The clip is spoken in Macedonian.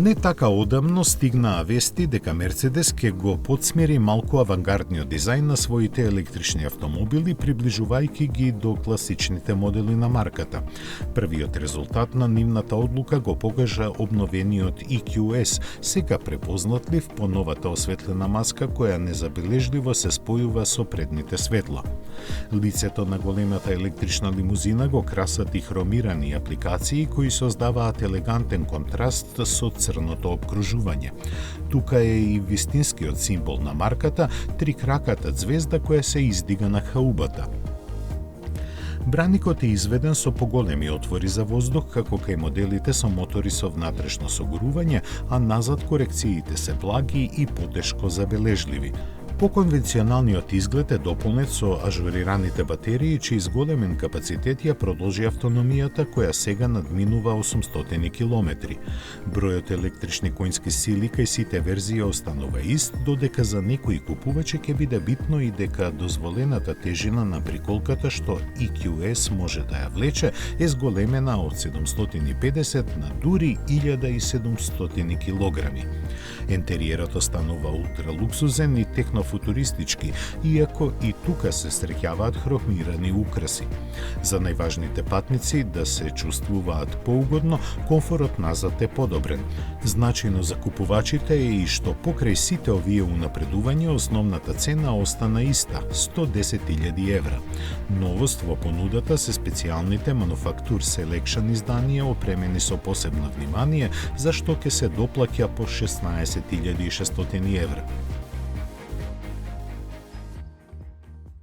Не така одамно стигнаа вести дека Мерцедес ќе го подсмери малку авангардниот дизајн на своите електрични автомобили, приближувајќи ги до класичните модели на марката. Првиот резултат на нивната одлука го покажа обновениот EQS, сега препознатлив по новата осветлена маска која незабележливо се спојува со предните светла. Лицето на големата електрична лимузина го красат и хромирани апликации кои создаваат елегантен контраст со црното обкружување. Тука е и вистинскиот символ на марката, трикраката ѕвезда која се издига на хаубата. Браникот е изведен со поголеми отвори за воздух, како кај моделите со мотори со внатрешно согорување, а назад корекциите се благи и потешко забележливи. Поконвенционалниот изглед е дополнет со ажурираните батерии, чиј зголемен капацитет ја продолжи автономијата која сега надминува 800 километри. Бројот електрични коњски сили кај сите верзии останува ист, додека за некои купувачи ќе биде битно и дека дозволената тежина на приколката што EQS може да ја влече е зголемена од 750 на дури 1700 килограми. Ентериерот останува ултралуксузен и технофутуристички, иако и тука се среќаваат хромирани украси. За најважните патници да се чувствуваат поугодно, комфорот назад е подобрен. Значајно за купувачите е и што покрај сите овие унапредувања основната цена остана иста – 110.000 евра. Новост во понудата се специјалните Manufacture Selection изданија опремени со посебно внимание, за што ќе се доплаќа по 16.600 евра.